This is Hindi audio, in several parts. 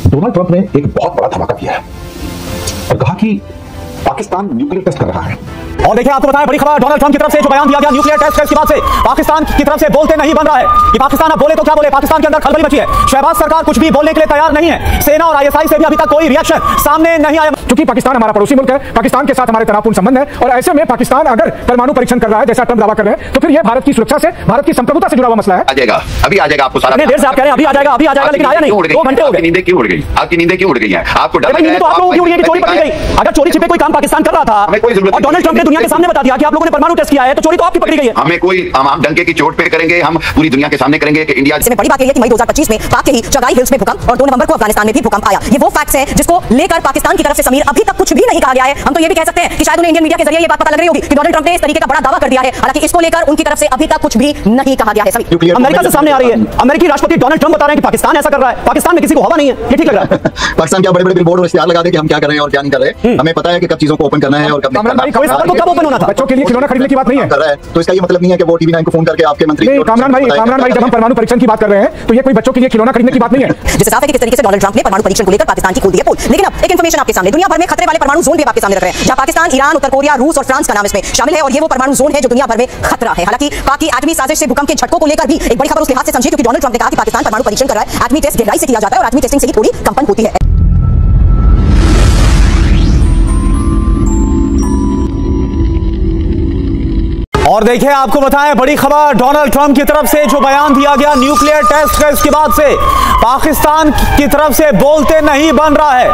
डोनाल्ड ट्रंप ने एक बहुत बड़ा धमाका किया है और कहा कि पाकिस्तान न्यूक्लियर टेस्ट कर रहा है। और देखिए आपको बताएं बड़ी खबर, डोनाल्ड ट्रंप की तरफ से जो बयान दिया गया न्यूक्लियर टेस्ट के बाद से पाकिस्तान की तरफ से बोलते नहीं बन रहा है कि पाकिस्तान अब बोले तो क्या बोले, पाकिस्तान के अंदर खलबली मची है। शहबाज सरकार कुछ भी बोलने के लिए तैयार नहीं है। सेना और आईएसआई से भी अभी तक कोई रिएक्शन सामने नहीं आया। क्योंकि पाकिस्तान हमारा पड़ोसी मुल्क है, पाकिस्तान के साथ हमारे तनावपूर्ण संबंध है और ऐसे में पाकिस्तान अगर परमाणु परीक्षण कर रहा है जैसा ट्रंप दावा कर रहे हैं तो फिर यह भारत की सुरक्षा से, भारत की संप्रभुता से जुड़ा हुआ मसला है। अभी आ जाएगा आपको सारा। देर से आप कह रहे हैं अभी आ जाएगा, अभी आ जाएगा, लेकिन आया नहीं। 2 घंटे हो गए। नींदें क्यों उड़ गई? आपकी नींदें क्यों उड़ गई हैं? आपको डर लग रहा है तो आप लोगों की उड़ गई कि चोरी पकड़ी गई। अगर चोरी छिपे कोई काम पाकिस्तान कर रहा था और डोनाल्ड ट्रंप ने दुनिया के सामने बता दिया कि आप लोगों ने परमाणु टेस्ट किया है तो चोरी तो आपकी पकड़ी गई है। हमें कोई हम डंके की चोट पे करेंगे, हम पूरी दुनिया के सामने करेंगे कि इंडिया। इसमें बड़ी बात यह है कि मई 2025 में पाक के ही चगाई हिल्स में भूकंप और 2 नवंबर को अफगानिस्तान में भी भूकंप आया। ये वो फैक्ट्स हैं जिसको लेकर पाकिस्तान की तरफ से समीर अभी तक कुछ भी नहीं कहा गया है। हम तो ये भी कह सकते हैं कि शायद उन्हें इंडियन मीडिया के जरिए ये बात पता लग रही होगी कि डोनाल्ड ट्रंप ने इस तरीके का बड़ा दावा कर दिया है, हालांकि इसको लेकर उनकी तरफ से अभी तक कुछ भी नहीं कहा गया है। सभी अमेरिका से सामने आ रही है। अमेरिकी राष्ट्रपति डोनाल्ड ट्रंप बता रहे हैं कि पाकिस्तान ऐसा कर रहा है, पाकिस्तान में किसी को हवा नहीं है। ये ठीक लग रहा है? पाकिस्तान क्या बड़े-बड़े बिलबोर्ड और इश्तिहार लगा दे कि हम क्या कर रहे हैं और क्या नहीं कर रहे। हमें पता है कि कब चीजों को ओपन करना है और कब नहीं करना। कब ओपन होना था? बच्चों के लिए खिलौना खरीदने की बात नहीं है कर रहा है तो इसका ये मतलब नहीं है कि वो टीवी9 को फोन करके आपके मंत्री। कामरान भाई जब हम परमाणु परीक्षण की बात कर रहे हैं तो ये कोई बच्चों के लिए खिलौना खरीदने की बात नहीं है। जिससे साफ है कि किस तरीके से डोनाल्ड ट्रंप ने परमाणु परीक्षण को लेकर पाकिस्तान की खोल दी है पोल। लेकिन अब एक इंफॉर्मेशन आपके सामने, दुनिया भर में खतरे वाले परमाणु जोन भी आपके सामने रख रहे हैं, जहां पाकिस्तान, ईरान, उत्तर कोरिया, रूस और फ्रांस का नाम इसमें शामिल है और ये वो परमाणु जोन है जो दुनिया भर में खतरा है। हालांकि पाक की एटमी साजिश से भूकंप के झटकों को लेकर भी एक बड़ी खबर उस लिहाज से समझिए क्योंकि डोनाल्ड ट्रंप ने कहा कि पाकिस्तान परमाणु परीक्षण कर रहा है। एटमी टेस्ट गहराई से किया जाता है और एटमी टेस्टिंग से ही थोड़ी कंपन होती है। और देखिए आपको बताएं बड़ी खबर, डोनाल्ड ट्रंप की तरफ से जो बयान दिया गया न्यूक्लियर टेस्ट का, इसके बाद से पाकिस्तान की तरफ से बोलते नहीं बन रहा है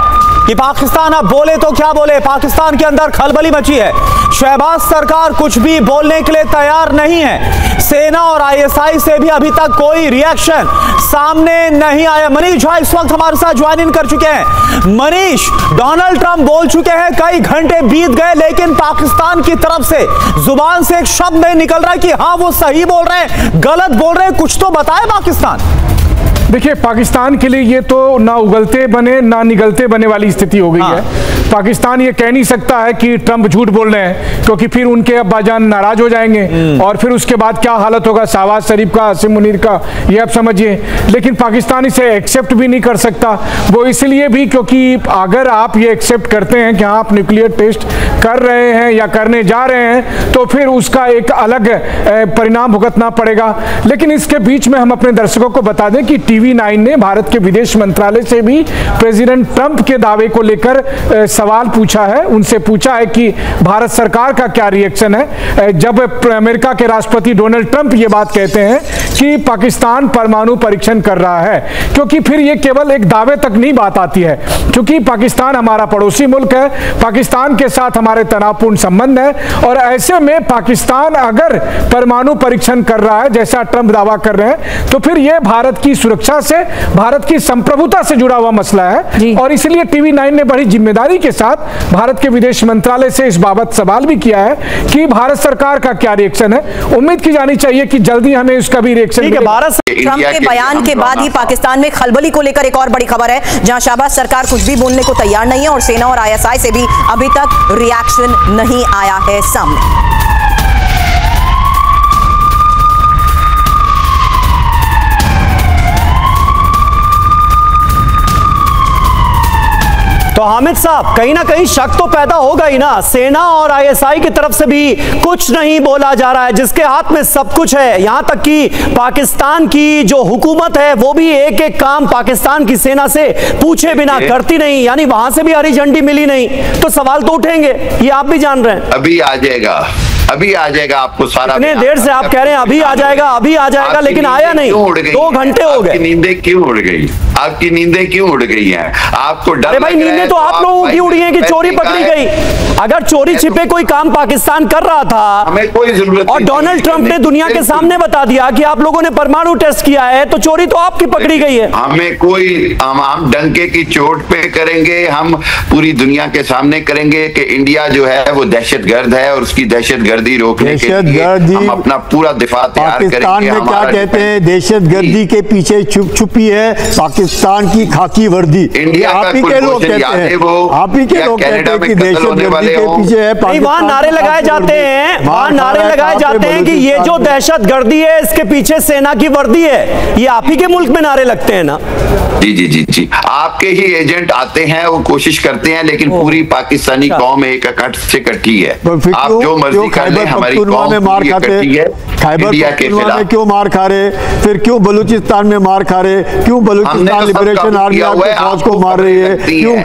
कि पाकिस्तान अब बोले तो क्या बोले, पाकिस्तान के अंदर खलबली मची है। शहबाज सरकार कुछ भी बोलने के लिए तैयार नहीं है। सेना और आईएसआई से भी अभी तक कोई रिएक्शन सामने नहीं आया। मनीष झा इस वक्त हमारे साथ ज्वाइन इन कर चुके हैं। मनीष, डोनाल्ड ट्रंप बोल चुके हैं, कई घंटे बीत गए लेकिन पाकिस्तान की तरफ से जुबान से एक शब्द नहीं निकल रहा है कि हाँ वो सही बोल रहे हैं, गलत बोल रहे हैं, कुछ तो बताए पाकिस्तान। देखिए, पाकिस्तान के लिए ये तो ना उगलते बने ना निगलते बने वाली स्थिति हो गई है। पाकिस्तान ये कह नहीं सकता है कि ट्रंप झूठ बोल रहे हैं क्योंकि फिर उनके अब्बाजान नाराज हो जाएंगे और फिर उसके बाद क्या हालत होगा शहबाज शरीफ का, आसिम मुनीर का, ये आप समझिए। लेकिन पाकिस्तान इसे एक्सेप्ट भी नहीं कर सकता, वो इसलिए भी क्योंकि अगर आप ये एक्सेप्ट करते हैं कि आप न्यूक्लियर टेस्ट कर रहे हैं या करने जा रहे हैं तो फिर उसका एक अलग परिणाम भुगतना पड़ेगा। लेकिन इसके बीच में हम अपने दर्शकों को बता दें कि टीवी9 ने भारत के विदेश मंत्रालय से भी प्रेसिडेंट ट्रंप के दावे को लेकर सवाल पूछा है। उनसे पूछा है कि भारत सरकार का क्या रिएक्शन है जब अमेरिका के राष्ट्रपति डोनाल्ड ट्रंप ये बात कहते हैं कि पाकिस्तान परमाणु परीक्षण कर रहा है, क्योंकि फिर ये केवल एक दावे तक नहीं बात आती है। क्योंकि पाकिस्तान हमारा पड़ोसी मुल्क है, पाकिस्तान के साथ हमारे तनावपूर्ण संबंध है और ऐसे में पाकिस्तान अगर परमाणु परीक्षण कर रहा है जैसा ट्रंप दावा कर रहे हैं तो फिर यह भारत की सुरक्षा से, भारत की संप्रभुता से जुड़ा हुआ मसला है। और इसलिए टीवी9 ने बड़ी जिम्मेदारी के साथ भारत के विदेश मंत्रालय से इस बाबत सवाल भी किया है कि भारत सरकार का क्या रिएक्शन है। उम्मीद की जानी चाहिए कि जल्दी हमें उसका भी रिएक्शन। भारत ट्रंप के बयान के बाद ही पाकिस्तान में खलबली को लेकर एक और बड़ी खबर है, जहां शहबाज सरकार कुछ भी बोलने को तैयार नहीं है और सेना और आईएसआई से भी अभी तक रिएक्शन नहीं आया है सामने। तो हामिद साहब, कहीं ना कहीं शक तो पैदा होगा ही ना। सेना और आईएसआई की तरफ से भी कुछ नहीं बोला जा रहा है, जिसके हाथ में सब कुछ है। यहां तक कि पाकिस्तान की जो हुकूमत है वो भी एक एक काम पाकिस्तान की सेना से पूछे बिना करती नहीं, यानी वहां से भी हरी झंडी मिली नहीं। तो सवाल तो उठेंगे, ये आप भी जान रहे हैं। अभी आ जाएगा, अभी आ जाएगा आपको सारा। इतने देर से आप कह रहे हैं अभी आ जाएगा, अभी आ जाएगा, लेकिन आया नहीं। 2 घंटे हो गए। नींदें क्यों उड़ गई? आपकी नींदें क्यों उड़ गई हैं? आपको डर? अरे भाई, नींदें तो आप लोगों की उड़ी हैं कि चोरी पकड़ी गई। अगर चोरी छिपे कोई काम पाकिस्तान कर रहा था, हमें कोई जरूरत और डोनाल्ड ट्रंप ने दुनिया के सामने बता दिया कि आप लोगों ने परमाणु टेस्ट किया है, तो चोरी तो आपकी पकड़ी गई है। हमें कोई, हम डंके की चोट पे में करेंगे, हम पूरी दुनिया के सामने करेंगे कि इंडिया जो है वो दहशतगर्द है और उसकी दहशतगर्दी रोकने के लिए हम अपना पूरा दिफा तैयार करेंगे। पाकिस्तान में क्या कहते हैं, दहशतगर्दी के पीछे छुपी है पाकिस्तान की खाकी वर्दी। इंडिया आप ही के लोग कहते हैं, आप ही के लोग कहते हैं कि दहशतगर्दी के पीछे है पाकिस्तान। वहां नारे लगाए जाते हैं, वहां नारे लगाए जाते हैं कि ये जो दहशतगर्दी है इसके पीछे सेना की वर्दी है। ये आप ही के मुल्क में नारे लगते हैं ना? जी जी जी जी, आपके ही एजेंट आते हैं, वो कोशिश करते हैं, लेकिन पूरी पाकिस्तानी कौम एक इकट्ठ से इकट्ठी है। आप जो मर्जी कर लें, हमारी कौम मार खाते है, खैबर पख्तूनख्वा में क्यों मार खा रहे, फिर क्यों बलूचिस्तान में मार खा रहे, क्यों बलूचिस्तान लिबरेशन आर्मी आपकी फौज को मार रही है, क्यों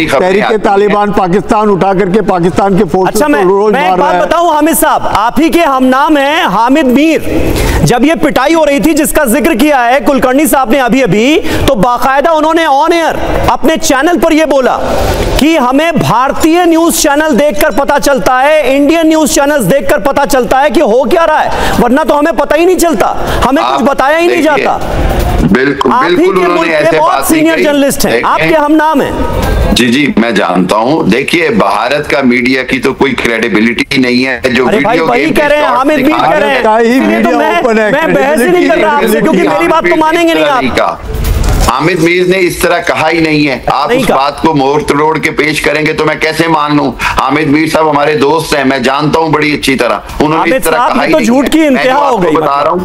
तहरीके तालिबान पाकिस्तान उठा करके पाकिस्तान के फोर्सेस को रोज मार रहा है। एक बात बताऊं हामिद साहब, आप ही के हम नाम हैं हामिद मीर। जब ये पिटाई हो रही थी जिसका जिक्र किया है कुलकर्णी साहब ने अभी अभी, तो बाकायदा उन्होंने ऑन एयर अपने चैनल पर यह बोला कि हमें भारतीय न्यूज चैनल देखकर पता चलता है, इंडियन न्यूज चैनल्स देखकर पता चलता है कि हो क्या रहा है, वरना तो हमें पता ही नहीं चलता, हमें कुछ बताया ही नहीं जाता। बिल्कुल आप ही के मुल्क के बहुत सीनियर जर्नलिस्ट हैं, आपके हम नाम हैं। जी जी, मैं जानता हूं। देखिए, भारत का मीडिया की तो कोई क्रेडिबिलिटी नहीं है। जो वीडियो वही कह रहे हैं, हामिद मीर कह रहे हैं, मैं बहस ही नहीं कर रहा आपसे, क्योंकि मेरी बात तो मानेंगे नहीं आप। हामिद मीर ने इस तरह कहा ही नहीं है। आप उस बात को मोड़ तोड़ के पेश करेंगे तो मैं कैसे मान लूं? हामिद मीर साहब हमारे दोस्त हैं, मैं जानता हूं बड़ी अच्छी तरह। उन्होंने इस तरह कहा ही नहीं। तो झूठ की इंतहा हो गई। बता रहा हूं,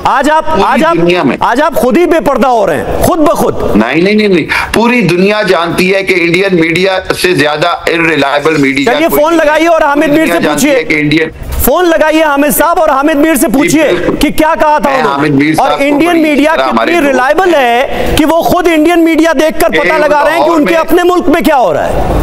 आज आप खुद ही बेपर्दा हो रहे हैं, खुद ब खुद। नहीं नहीं नहीं, पूरी दुनिया जानती है कि इंडियन मीडिया से ज्यादा इररिलायबल मीडिया। चलिए फोन लगाइए और हामिद मीर से पूछिए कि इंडियन फोन लगाइए हामिद साहब और हामिद मीर से पूछिए कि क्या कहा था उन्होंने, और इंडियन मीडिया कितनी रिलायबल है कि वो खुद इंडियन मीडिया देखकर पता लगा रहे हैं कि उनके अपने मुल्क में क्या हो रहा है।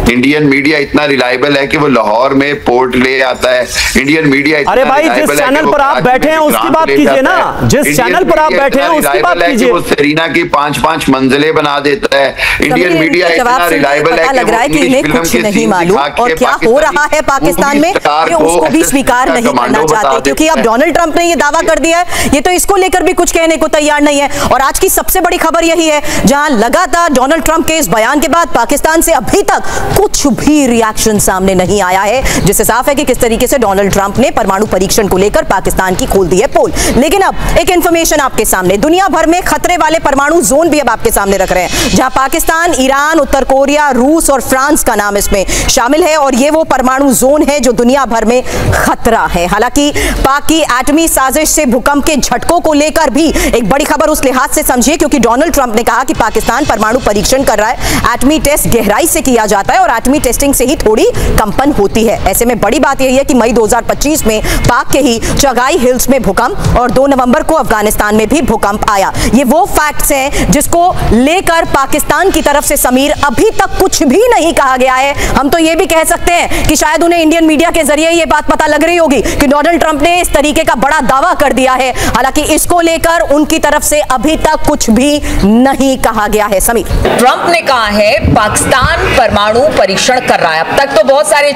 इंडियन मीडिया इतना रिलायबल है कि वो लाहौर में पोर्ट ले आता है। इंडियन मीडिया अरे भाई, जिस चैनल पर आप बैठे हैं उसकी बात कीजिए ना, जिस चैनल पर आप बैठे हैं उसकी बात कीजिए। वो सेरीना की 5-5 मंजिलें बना देता है। इंडियन मीडिया इतना रिलायबल है लग रहा है कि इन्हें कुछ नहीं मालूम और क्या हो रहा है पाकिस्तान में, ये उसको भी स्वीकार नहीं करना चाहते, क्योंकि अब डोनाल्ड ट्रंप ने ये दावा कर दिया है, ये तो इसको लेकर भी कुछ कहने को तैयार नहीं है। और आज की सबसे बड़ी खबर यही है, जहां लगातार डोनाल्ड ट्रंप के इस बयान के बाद पाकिस्तान से अभी तक कुछ भी रिएक्शन सामने नहीं आया है, जिससे साफ है कि किस तरीके से डोनाल्ड ट्रंप ने परमाणु परीक्षण को लेकर पाकिस्तान की खोल दी है पोल। लेकिन अब एक इंफॉर्मेशन आपके सामने, दुनिया भर में खतरे वाले परमाणु जोन भी अब आपके सामने रख रहे हैं, जहां पाकिस्तान, ईरान, उत्तर कोरिया, रूस और फ्रांस का नाम इसमें शामिल है। और ये वो परमाणु जोन है जो दुनिया भर में खतरा है। हालांकि पाक की एटमी साजिश से भूकंप के झटकों को लेकर भी एक बड़ी खबर उस लिहाज से समझिए, क्योंकि डोनाल्ड ट्रंप ने कहा कि पाकिस्तान परमाणु परीक्षण कर रहा है, एटमी टेस्ट गहराई से किया जाता है और एटमी टेस्टिंग से ही थोड़ी कंपन होती है। ऐसे में बड़ी बात यही है कि मई 2025 में पाक के ही चगाई हिल्स में भूकंप और 2 नवंबर को अफगानिस्तान में भी भूकंप आया। ये वो फैक्ट्स हैं जिसको लेकर पाकिस्तान की तरफ से समीर अभी तक कुछ भी नहीं कहा गया है। हम तो ये भी कह सकते हैं कि शायद उन्हें इंडियन मीडिया के जरिए ये बात पता लग रही होगी कि डोनाल्ड ट्रंप ने इस तरीके का बड़ा दावा कर दिया है। हालांकि इसको लेकर उनकी तरफ से अभी तक कुछ भी नहीं कहा गया है। समीर, ट्रंप ने कहा है पाकिस्तान परमाणु परीक्षण कर रहा है। अब तक तो बहुत सारे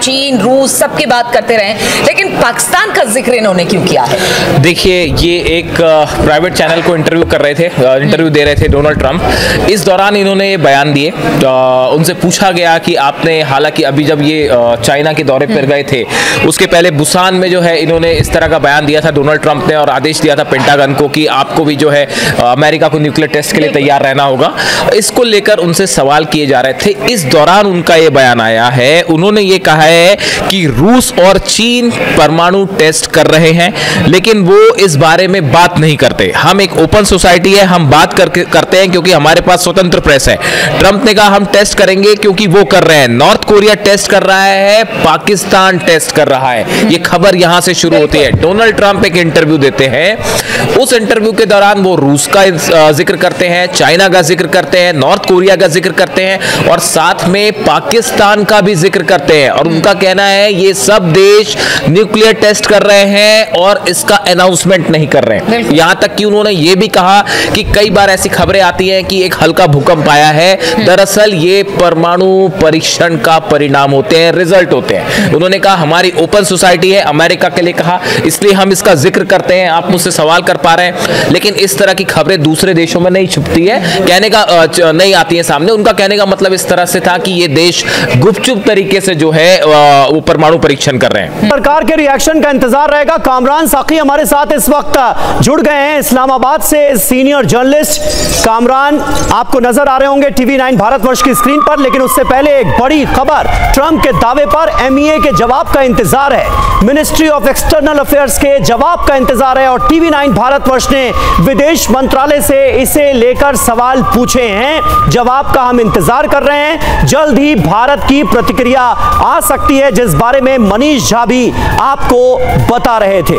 चीन, रूस सबकी बात करते रहे, लेकिन पाकिस्तान का जिक्र इन्होंने क्यों किया है? देखिए, ये एक प्राइवेट चैनल को इंटरव्यू कर रहे थे, इंटरव्यू दे रहे थे डोनाल्ड ट्रंप। इस दौरान इन्होंने ये बयान दिए। उनसे पूछा गया कि आपने, हालांकि अभी जब ये चाइना के दौरे पर गए थे उसके पहले बुसान में जो है इन्होंने इस तरह का बयान दिया था डोनाल्ड ट्रंप ने, और आदेश दिया था पेंटागन को कि आपको भी जो है अमेरिका को न्यूक्लियर टेस्ट के लिए तैयार रहना होगा। इसको लेकर उनसे सवाल किए जा रहे थे। इस दौरान उनका ये बयान आया है। उन्होंने ये कहा है कि रूस और चीन परमाणु टेस्ट कर रहे हैं, लेकिन वो इस बारे में बात नहीं करते। हम एक ओपन सोसाइटी है, हम बात करते हैं क्योंकि हमारे पास स्वतंत्र प्रेस है। ट्रंप ने कहा हम टेस्ट करेंगे क्योंकि वो कर रहे हैं। नॉर्थ कोरिया टेस्ट कर रहा है, पाकिस्तान टेस्ट कर रहा है। ये खबर यहां से शुरू होती है। डोनाल्ड ट्रंप एक इंटरव्यू देते हैं, उस इंटरव्यू के दौरान वो रूस का जिक्र करते हैं, चाइना का जिक्र करते हैं, नॉर्थ कोरिया का जिक्र करते हैं, और साथ साथ में पाकिस्तान का भी जिक्र करते हैं और उनका कहना है ये सब देश न्यूक्लियर टेस्ट कर रहे हैं और इसका अनाउंसमेंट नहीं कर रहे हैं। यहां तक कि उन्होंने ये भी कहा कि कई बार ऐसी खबरें आती हैं कि एक हल्का भूकंप आया है, दरअसल ये परमाणु परीक्षण का परिणाम होते हैं, रिजल्ट होते हैं। उन्होंने कहा हमारी ओपन सोसाइटी है, अमेरिका के लिए कहा, इसलिए हम इसका जिक्र करते हैं। आप मुझसे सवाल कर पा रहे हैं, लेकिन इस तरह की खबरें दूसरे देशों में नहीं छुपती है, कहने का नहीं आती है सामने। उनका कहने का मतलब इस तरह से था कि ये देश गुपचुप तरीके से जो है वो परमाणु परीक्षण कर रहे हैं। सरकार के रिएक्शन का इंतजार रहेगा। कामरान साकी हमारे साथ इस वक्त जुड़ गए हैं इस्लामाबाद से, सीनियर जर्नलिस्ट। कामरान, आपको नजर आ रहे होंगे टीवी 9 भारतवर्ष की स्क्रीन पर, लेकिन उससे पहले एक बड़ी खबर, ट्रंप के दावे पर एमईए के जवाब का इंतजार है, मिनिस्ट्री ऑफ एक्सटर्नल अफेयर्स के जवाब का इंतजार है और टीवी 9 भारतवर्ष ने विदेश मंत्रालय से इसे लेकर सवाल पूछे हैं। जवाब का हम इंतजार कर रहे हैं। जल्द ही भारत की प्रतिक्रिया आ सकती है, जिस बारे में मनीष झा भी आपको बता रहे थे।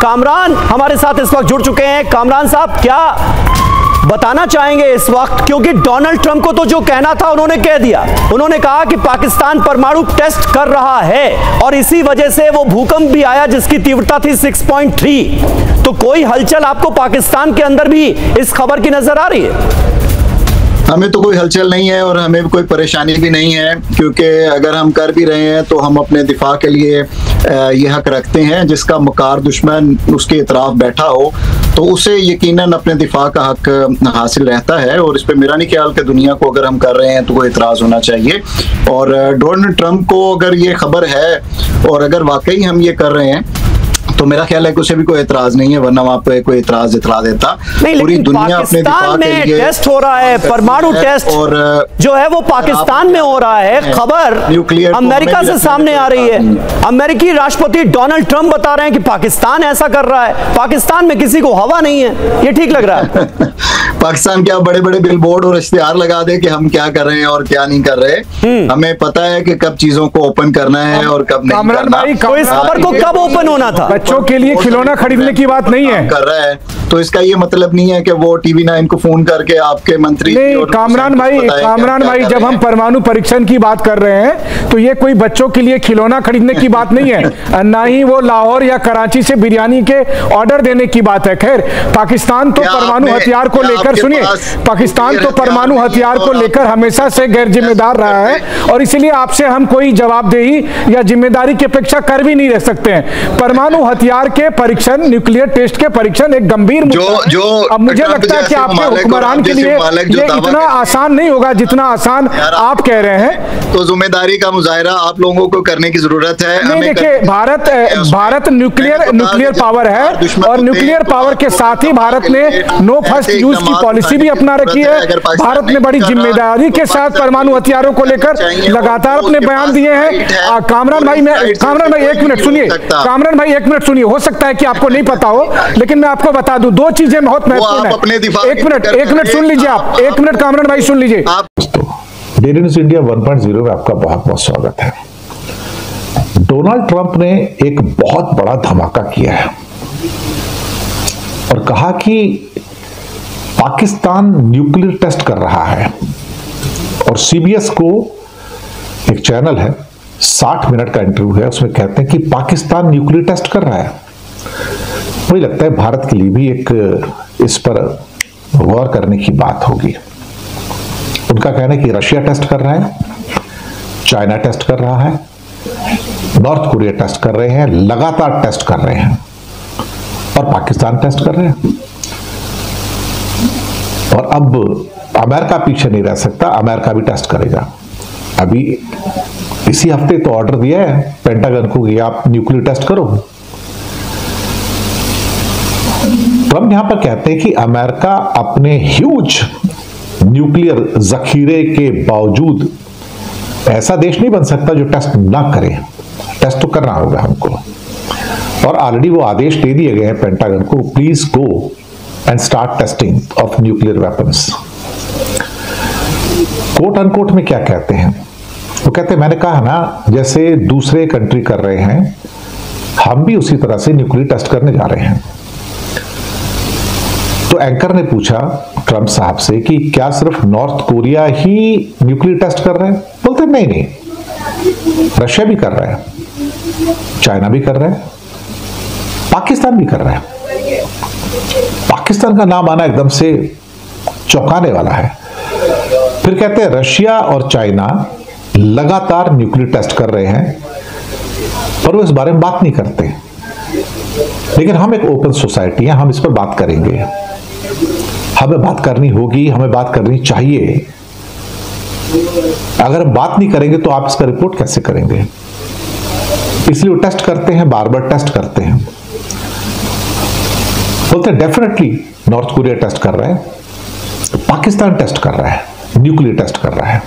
कामरान हमारे साथ इस वक्त जुड़ चुके हैं। कामरान साहब, क्या बताना चाहेंगे इस वक्त, क्योंकि डोनाल्ड ट्रंप को तो जो कहना था उन्होंने कह दिया। उन्होंने कहा कि पाकिस्तान परमाणु टेस्ट कर रहा है और इसी वजह से वो भूकंप भी आया जिसकी तीव्रता थी 6.3। तो कोई हलचल आपको पाकिस्तान के अंदर भी इस खबर की नजर आ रही है? हमें तो कोई हलचल नहीं है और हमें कोई परेशानी भी नहीं है, क्योंकि अगर हम कर भी रहे हैं तो हम अपने दिफा के लिए ये हक रखते हैं। जिसका मकार दुश्मन उसके इतराफ बैठा हो तो उसे यकीनन अपने दिफा का हक हासिल रहता है, और इस पे मेरा नहीं ख्याल कि दुनिया को अगर हम कर रहे हैं तो कोई इतराज़ होना चाहिए। और डोनाल्ड ट्रंप को अगर ये खबर है और अगर वाकई हम ये कर रहे हैं तो मेरा ख्याल है कि उसे भी कोई एतराज नहीं है, वरना वहां पे कोई एतराज दिखला देता। पूरी दुनिया अपने दिफा के लिए टेस्ट हो रहा है, परमाणु टेस्ट और जो है वो पाकिस्तान में हो रहा है। खबर अमेरिका से सामने आ रही है। अमेरिकी राष्ट्रपति डोनाल्ड ट्रंप बता रहे हैं कि पाकिस्तान ऐसा कर रहा है, पाकिस्तान में किसी को हवा नहीं है। ये ठीक लग रहा है? पाकिस्तान क्या बड़े बड़े बिलबोर्ड और इश्तिहार लगा दे कि हम क्या कर रहे हैं और क्या नहीं कर रहे। हमें पता है कि कब चीजों को ओपन करना है और कब नहीं करना। तो इस खबर को कब ओपन होना था? बच्चों के लिए खिलौना खरीदने की बात नहीं है कर रहा है, तो इसका ये मतलब नहीं है कि वो टीवी 9 को फोन करके आपके मंत्री नहीं। कामरान भाई जब हम परमाणु परीक्षण की बात कर रहे हैं तो ये कोई बच्चों के लिए खिलौना खरीदने की बात नहीं है, ना ही वो लाहौर या कराची से बिरयानी के ऑर्डर देने की बात है। खैर, पाकिस्तान तो परमाणु हथियार को लेकर, सुनिए, पाकिस्तान तो परमाणु हथियार को लेकर हमेशा से गैर जिम्मेदार रहा है और इसलिए आपसे हम कोई जवाबदेही या जिम्मेदारी की अपेक्षा कर भी नहीं रह सकते हैं। परमाणु हथियार के परीक्षण, न्यूक्लियर टेस्ट के परीक्षण एक गंभीर जो अब मुझे लगता है कि आपके हुक्मरान के लिए ये इतना आसान नहीं होगा जितना आसान आप कह रहे हैं। तो जिम्मेदारी का मुजाहिरा आप लोगों को करने की जरूरत है। नहीं, देखिए, भारत न्यूक्लियर पावर है और न्यूक्लियर पावर के साथ ही भारत ने नो फर्स्ट यूज की पॉलिसी भी अपना रखी है। भारत ने बड़ी जिम्मेदारी के साथ परमाणु हथियारों को लेकर लगातार अपने बयान दिए हैं। कामरान भाई एक मिनट सुनिए, कामरान भाई एक मिनट सुनिए। हो सकता है कि आपको नहीं पता हो, लेकिन मैं आपको बता दूं, दो चीजें बहुत महत्वपूर्ण है। एक मिनट सुन लीजिए आप, एक मिनट कामरान भाई सुन लीजिए। डेली न्यूज इंडिया 1.0 में आपका बहुत बहुत स्वागत है। डोनाल्ड ट्रंप ने एक बहुत बड़ा धमाका किया है और कहा कि पाकिस्तान न्यूक्लियर टेस्ट कर रहा है और सीबीएस को एक चैनल है, 60 मिनट का इंटरव्यू है, उसमें कहते हैं कि पाकिस्तान न्यूक्लियर टेस्ट कर रहा है। मुझे लगता है भारत के लिए भी एक इस पर गौर करने की बात होगी। उनका कहना है कि रशिया टेस्ट कर रहा है, चाइना टेस्ट कर रहा है, नॉर्थ कोरिया टेस्ट कर रहे हैं, लगातार टेस्ट कर रहे हैं और पाकिस्तान टेस्ट कर रहे हैं। और अब अमेरिका पीछे नहीं रह सकता, अमेरिका भी टेस्ट करेगा। अभी इसी हफ्ते तो ऑर्डर दिया है पेंटागन को कि आप न्यूक्लियर टेस्ट करो। ट्रंप यहां पर कहते हैं कि अमेरिका अपने ह्यूज न्यूक्लियर जखीरे के बावजूद ऐसा देश नहीं बन सकता जो टेस्ट ना करे। टेस्ट तो करना होगा हमको, और ऑलरेडी वो आदेश दे दिए गए हैं पेंटागन को, please go and start testing of nuclear weapons. Quote unquote में क्या कहते हैं वो? कहते हैं, मैंने कहा ना, जैसे दूसरे कंट्री कर रहे हैं हम भी उसी तरह से न्यूक्लियर टेस्ट करने जा रहे हैं। तो एंकर ने पूछा ट्रंप साहब से कि क्या सिर्फ नॉर्थ कोरिया ही न्यूक्लियर टेस्ट कर रहे हैं? बोलते नहीं, रशिया भी कर रहा है, चाइना भी कर रहा है, पाकिस्तान भी कर रहा है। पाकिस्तान का नाम आना एकदम से चौंकाने वाला है। फिर कहते हैं रशिया और चाइना लगातार न्यूक्लियर टेस्ट कर रहे हैं, पर वो इस बारे में बात नहीं करते। लेकिन हम एक ओपन सोसाइटी है, हम इस पर बात करेंगे, हमें बात करनी होगी, हमें बात करनी चाहिए। अगर हम बात नहीं करेंगे तो आप इसका रिपोर्ट कैसे करेंगे? इसलिए वो टेस्ट करते हैं, बार बार टेस्ट करते हैं। बोलते हैं डेफिनेटली नॉर्थ कोरिया टेस्ट कर रहा है, पाकिस्तान टेस्ट कर रहा है, न्यूक्लियर टेस्ट कर रहा है।